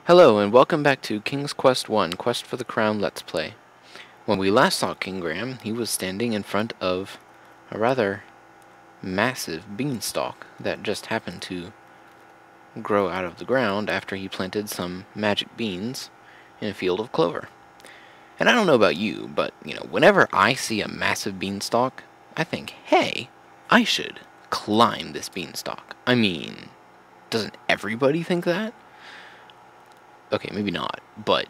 Hello and welcome back to King's Quest 1, Quest for the Crown Let's Play. When we last saw King Graham, he was standing in front of a rather massive beanstalk that just happened to grow out of the ground after he planted some magic beans in a field of clover. And I don't know about you, but, whenever I see a massive beanstalk, I think, hey, I should climb this beanstalk. I mean, doesn't everybody think that? Okay, maybe not, but,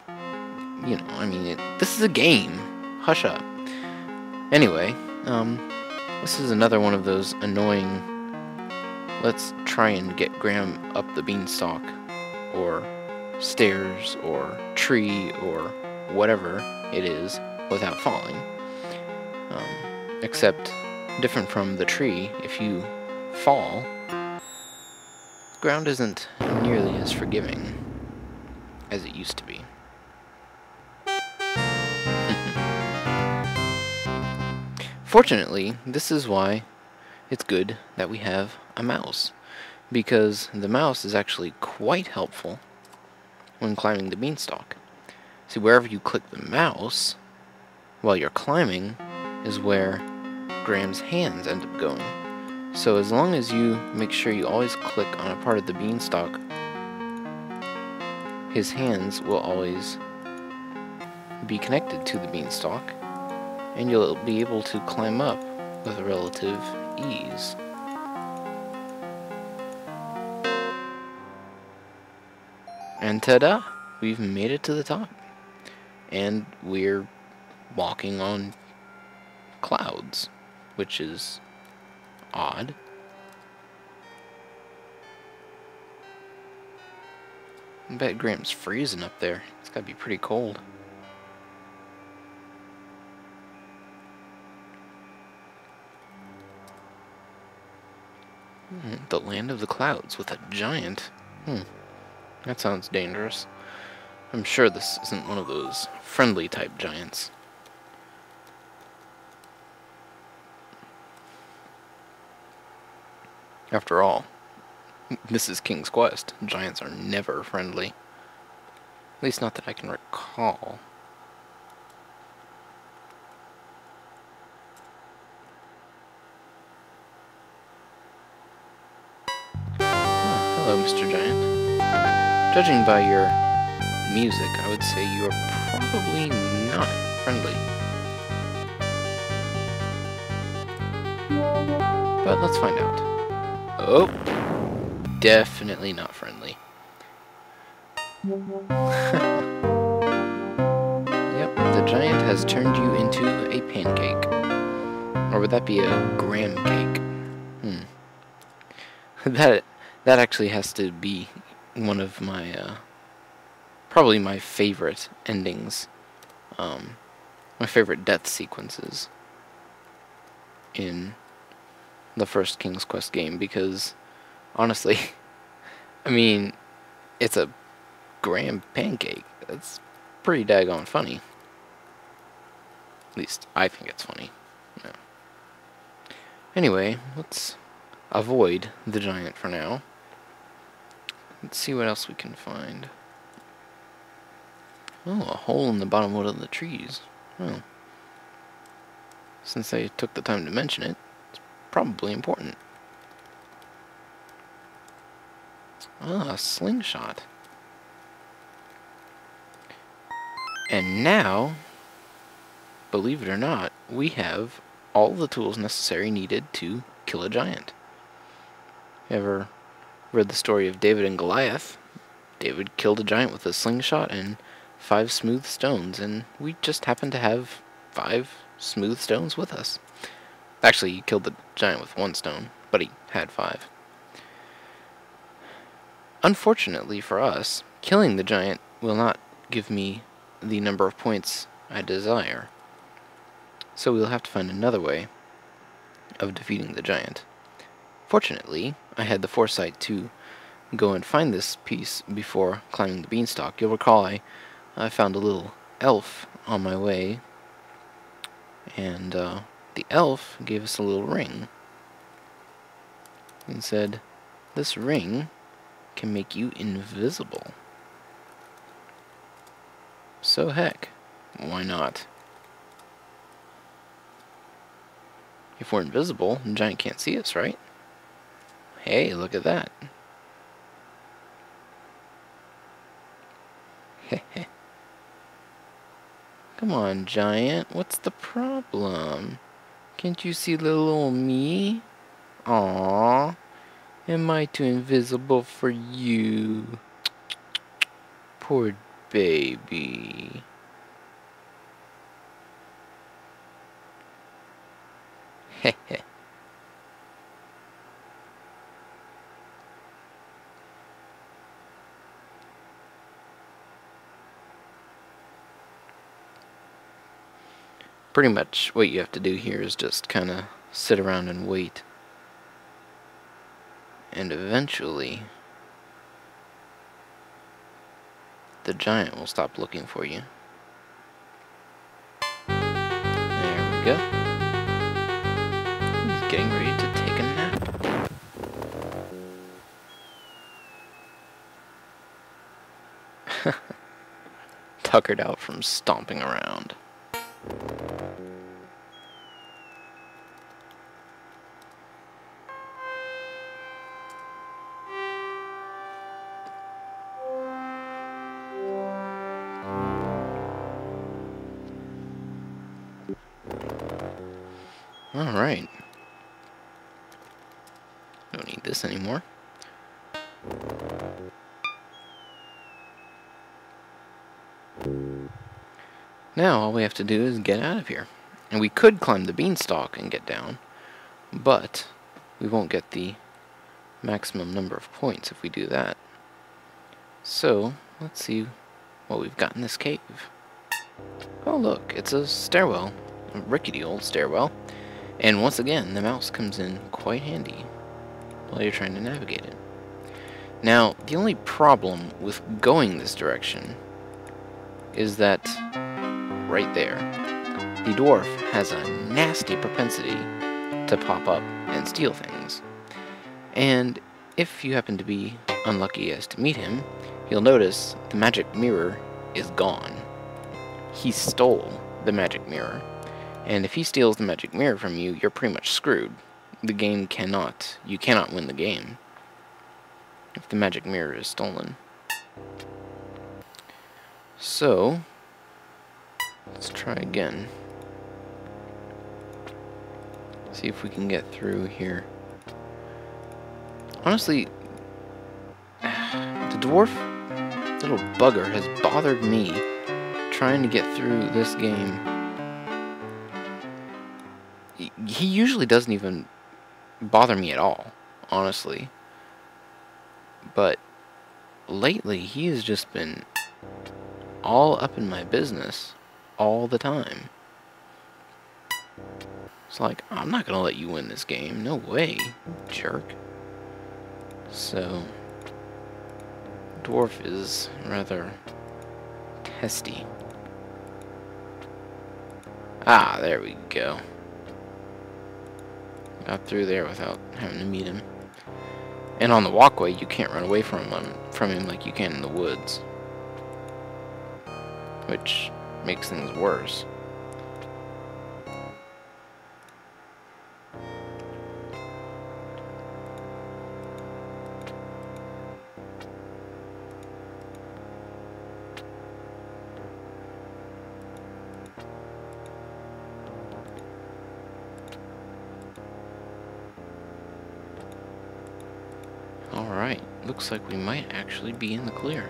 this is a game. Hush up. Anyway, this is another one of those annoying, let's try and get Graham up the beanstalk, or stairs, or tree, or whatever it is, without falling. Except, different from the tree, if you fall, the ground isn't nearly as forgiving as it used to be. Fortunately, this is why it's good that we have a mouse, because the mouse is actually quite helpful when climbing the beanstalk. See, wherever you click the mouse while you're climbing is where Graham's hands end up going. So as long as you make sure you always click on a part of the beanstalk, his hands will always be connected to the beanstalk, and you'll be able to climb up with relative ease. And ta-da! We've made it to the top. And we're walking on clouds, which is odd. I bet Graham's freezing up there. It's gotta be pretty cold. The land of the clouds with a giant. That sounds dangerous. I'm sure this isn't one of those friendly type giants. After all, this is King's Quest. Giants are never friendly. At least not that I can recall. Oh, hello, Mr. Giant. Judging by your music, I would say you are probably not friendly. But let's find out. Oh! Definitely not friendly. Yep, the giant has turned you into a pancake. Or would that be a graham cake? That actually has to be one of my, probably my favorite endings. My favorite death sequences in the first King's Quest game, because honestly, I mean, it's a graham pancake. That's pretty daggone funny. At least I think it's funny. Yeah. Anyway, let's avoid the giant for now. Let's see what else we can find. Oh, a hole in the bottom of one of the trees. Oh. Since they took the time to mention it, it's probably important. Ah, a slingshot. And now, believe it or not, we have all the tools necessary needed to kill a giant. Ever read the story of David and Goliath? David killed a giant with a slingshot and 5 smooth stones, and we just happen to have 5 smooth stones with us. Actually, he killed the giant with 1 stone, but he had 5. Unfortunately for us, killing the giant will not give me the number of points I desire. So we'll have to find another way of defeating the giant. Fortunately, I had the foresight to go and find this piece before climbing the beanstalk. You'll recall I found a little elf on my way, and the elf gave us a little ring and said, "This ring can make you invisible." So heck, why not? If we're invisible, the giant can't see us, right? Hey, look at that. Heh. Come on, giant. What's the problem? Can't you see little old me? Aww. Am I too invisible for you? Poor baby. Heh. Pretty much what you have to do here is just kind of sit around and wait. And eventually, the giant will stop looking for you. There we go. He's getting ready to take a nap. Tuckered out from stomping around. Alright. Don't need this anymore. Now all we have to do is get out of here. And we could climb the beanstalk and get down, but we won't get the maximum number of points if we do that. So, let's see what we've got in this cave. Oh look, it's a stairwell. A rickety old stairwell. And once again, the mouse comes in quite handy while you're trying to navigate it. Now, the only problem with going this direction is that right there, the dwarf has a nasty propensity to pop up and steal things. And if you happen to be unlucky as to meet him, you'll notice the magic mirror is gone. He stole the magic mirror. And if he steals the magic mirror from you, you're pretty much screwed. You cannot win the game if the magic mirror is stolen. So, let's try again. See if we can get through here. Honestly, the dwarf, little bugger, has bothered me trying to get through this game. He usually doesn't even bother me at all, honestly. But lately, he has just been all up in my business all the time. It's like, I'm not gonna let you win this game. No way, jerk. So, dwarf is rather testy. Ah, there we go. Got through there without having to meet him. And on the walkway, you can't run away from him like you can in the woods. Which makes things worse. Alright, looks like we might actually be in the clear.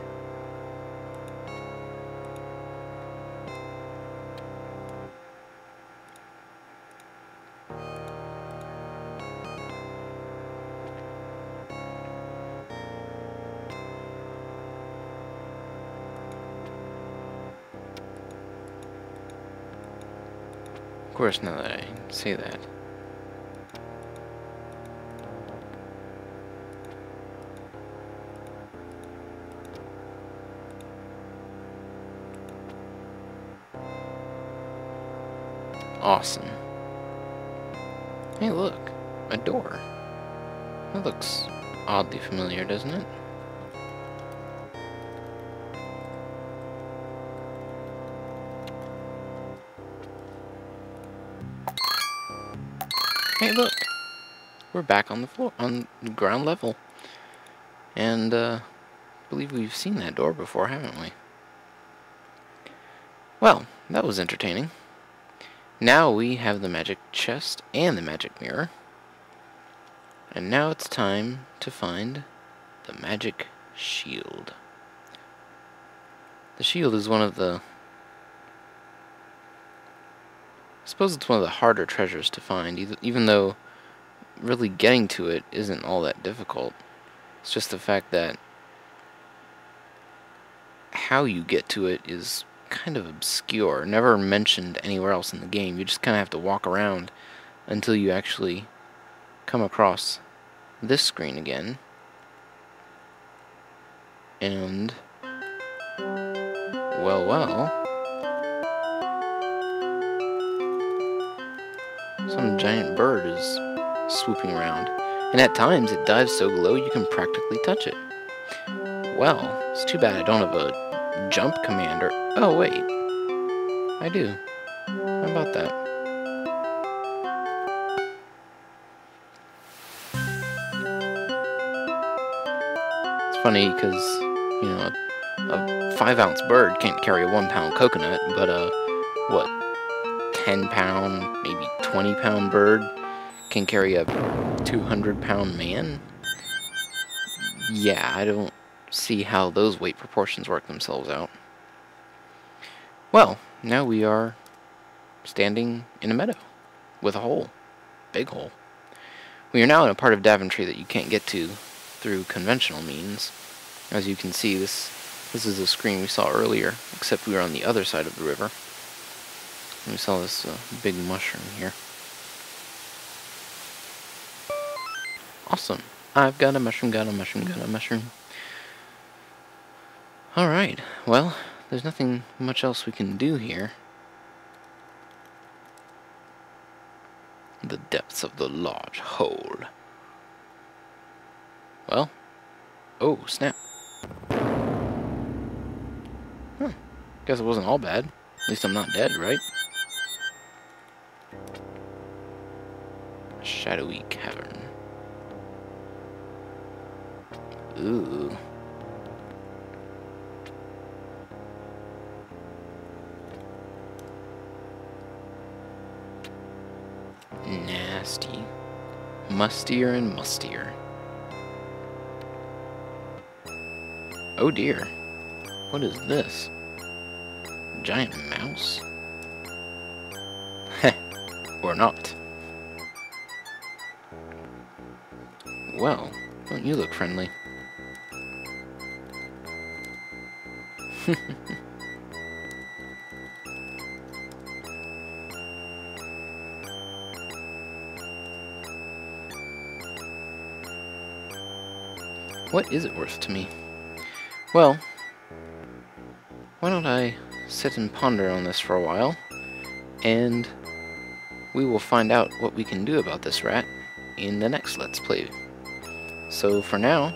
Of course, now that I say that. Awesome. Hey, look, a door. That looks oddly familiar, doesn't it? look! We're back on the floor, on ground level. And, I believe we've seen that door before, haven't we? Well, that was entertaining. Now we have the magic chest and the magic mirror. And now it's time to find the magic shield. The shield is one of the... I suppose it's one of the harder treasures to find, even though really getting to it isn't all that difficult. It's just the fact that how you get to it is kind of obscure, never mentioned anywhere else in the game. You just kind of have to walk around until you actually come across this screen again. And, well, some giant bird is swooping around, and at times it dives so low you can practically touch it. Well, it's too bad I don't have a jump command or... Oh, wait. I do. How about that? It's funny because, you know, a 5-ounce bird can't carry a 1-pound coconut, but a, what, 10-pound, maybe 20-pound bird can carry a 200-pound man? Yeah, I don't see how those weight proportions work themselves out. Well, now we are standing in a meadow with a hole. Big hole. We are now in a part of Daventry that you can't get to through conventional means. As you can see, this is the screen we saw earlier, except we were on the other side of the river. And we saw this big mushroom here. Awesome. I've got a mushroom, got a mushroom, got a mushroom. Alright, well, there's nothing much else we can do here. The depths of the large hole. Well, oh, snap. Huh, guess it wasn't all bad. At least I'm not dead, right? A shadowy cavern. Ooh. Nasty. Mustier and mustier. Oh dear. What is this? A giant mouse? Heh. Or not. Well, don't you look friendly? What is it worth to me? Well, why don't I sit and ponder on this for a while, and we will find out what we can do about this rat in the next Let's Play. So for now,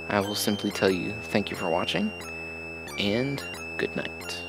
I will simply tell you thank you for watching, and good night.